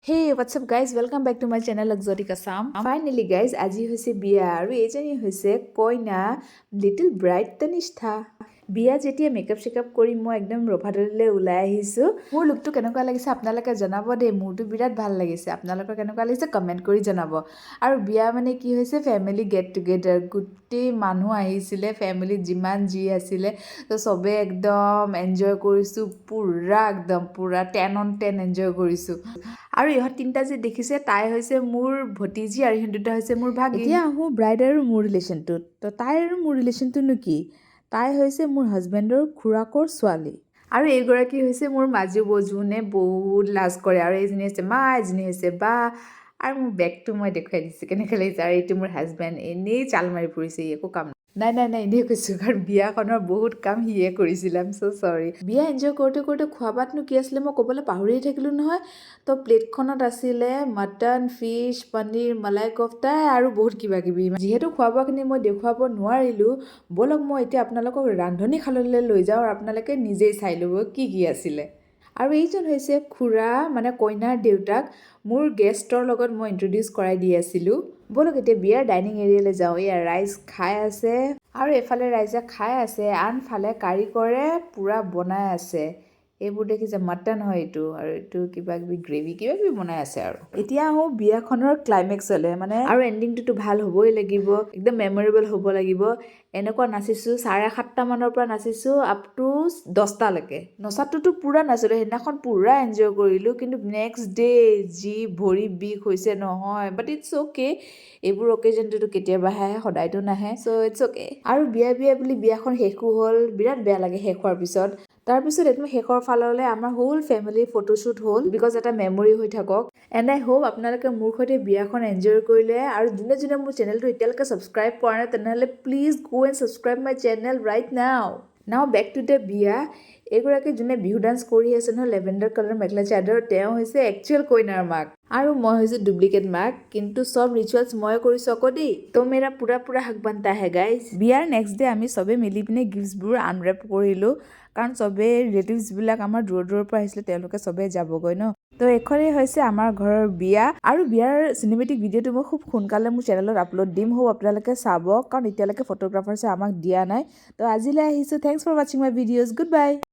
Hey, what's up guys? Welcome back to my channel Exotic Assam. Finally guys, আজি হৈছে বিয়া আৰু এইজনী হৈছে কইনা লিটল ব্ৰাইড তনিষ্ঠা। বিয়া যেতিয়া মেকআপ চেকআপ কৰি মই একদম ৰভাতলৈ ওলাই আহিছো। মোৰ লুকটো কেনেকুৱা লাগিছে আপোনালোকে জনাব দেই। মোৰটো বিৰাট ভাল লাগিছে। আপোনালোকৰ কেনেকুৱা লাগিছে কমেন্ট কৰি জনাব। আৰু বিয়া মানে কি হৈছে ফ্যামিলি গেট টুগেদাৰ। গোটেই মানুহ আহিছিলে ফ্যামিলি যিমান জি আছিলে তো সবে একদম এনজয় কৰিছো পুৰা একদম পুৰা 10 on 10 এনজয় কৰিছো। আৰু ইহঁত তিনিটা যে দেখিছে তাই হৈছে মোৰ ভতিজী আৰু ইহঁত দুটা হৈছে মোৰ ভাগিন। এতিয়া আহোঁ ব্ৰাইড আৰু মোৰ ৰিলেশ্যনটোত। তো তাই আৰু মোৰ ৰিলেশ্যনটোনো কি? তাই হৈছে মোৰ হাজবেণ্ডৰ খুৰাকৰ ছোৱালী আৰু এইগৰাকী হৈছে মোৰ মাজু বৌ যোনে বহুত লাজ কৰে আৰু এইজনী হৈছে মা এজনী হৈছে বা আৰু মোৰ বেগটো মই দেখুৱাই দিছোঁ কেনেকৈ লাগিছে আৰু এইটো মোৰ হাজবেণ্ড এনেই চাল মাৰি ফুৰিছে একো কাম নাই এনেই কৈছোঁ কাৰণ বিয়াখনৰ বহুত কাম সিয়ে কৰিছিল আই এম ছ' চৰি। বিয়া এনজয় কৰোঁতে খোৱা বোৱাতনো কি আছিলে মই ক'বলৈ পাহৰিয়ে থাকিলোঁ নহয়। তো প্লেটখনত আছিলে মটন ফিছ পনীৰ মলাই কোফতা আৰু বহুত কিবা কিবি। যিহেতু খোৱা বোৱাখিনি মই দেখুৱাব নোৱাৰিলোঁ ব'লক মই এতিয়া আপোনালোকক ৰান্ধনীশাললৈ লৈ যাওঁ আৰু আপোনালোকে নিজেই চাই ল'ব কি আছিলে। আৰু এইজন হৈছে খুৰা মানে কইনাৰ দেউতাক। মোৰ গেষ্টৰ লগত মই ইন্ট্ৰডিউচ কৰাই দি আছিলোঁ। ব'লক এতিয়া বিয়াৰ ডাইনিং এৰিয়ালৈ যাওঁ। এয়া ৰাইজ খাই আছে আৰু এফালে ৰাইজে খাই আছে আনফালে কাৰিকৰে পূৰা বনাই আছে। এইবোৰ দেখিছে মটন হয় এইটো আৰু এইটো কিবা কিবি গ্ৰেভি কিবা কিবি বনাই আছে আৰু এতিয়া আহোঁ বিয়াখনৰ ক্লাইমেক্সলৈ মানে আৰু এণ্ডিংটোতো ভাল হ'বই লাগিব একদম মেমৰেবল হ'ব লাগিব। এনেকুৱা নাচিছোঁ 7:30 মানৰ পৰা নাচিছোঁ আপ টু 10টালৈকে। নচাটোতো পূৰা নাচিলোঁ সেইদিনাখন পূৰা এনজয় কৰিলোঁ কিন্তু নেক্সট ডে যি ভৰি বিষ হৈছে নহয় বাট ইটছ অ'কে। এইবোৰ অকেজনটোতো কেতিয়াবাহে আহে সদায়তো নাহে চ' ইটছ অ'কে। আৰু বিয়া বুলি বিয়াখন শেষো হ'ল বিৰাট বেয়া লাগে শেষ হোৱাৰ পিছত। তাৰপিছত একদম শেষৰ ফাললৈ আমাৰ হোল ফেমিলি ফটোশ্বুট হ'ল বিকজ এটা মেমৰি হৈ থাকক। এণ্ড আই হোপ আপোনালোকে মোৰ সৈতে বিয়াখন এনজয় কৰিলে আৰু যোনে মোৰ চেনেলটো এতিয়ালৈকে ছাবস্ক্ৰাইব কৰা নাই তেনেহ'লে please go and subscribe my channel right now back to the বিয়া। এইগৰাকী যোনে বিহু ডান্স কৰি আছে নহয় লেভেণ্ডাৰ কালাৰ মেখেলা চাদৰ তেওঁ হৈছে একচুৱেল কইনাৰ মাক আৰু মই হৈছোঁ ডুপ্লিকেট মাক কিন্তু চব ৰিচুৱেলছ মই কৰিছোঁ আকৌ দেই। তো মেৰা পুৰা হক বানতা হে গাইজ। বিয়াৰ নেক্সট ডে আমি চবে মিলি পিনে গিফ্টছবোৰ আনৰেপ কৰিলোঁ কাৰণ চবেই ৰিলেটিভছবিলাক আমাৰ দূৰৰ পৰা আহিছিলে তেওঁলোকে চবেই যাবগৈ ন। তো এইখনেই হৈছে আমাৰ ঘৰৰ বিয়া আৰু বিয়াৰ চিনেমেটিক ভিডিঅ'টো মই খুব সোনকালে মোৰ চেনেলত আপলোড দিম হোপ আপোনালোকে চাব কাৰণ এতিয়ালৈকে ফটোগ্ৰাফাৰ্ছে আমাক দিয়া নাই। তো আজিলৈ আহিছোঁ থেংকছ ফৰ ৱাচিং মাই ভিডিঅ'জ গুড বাই।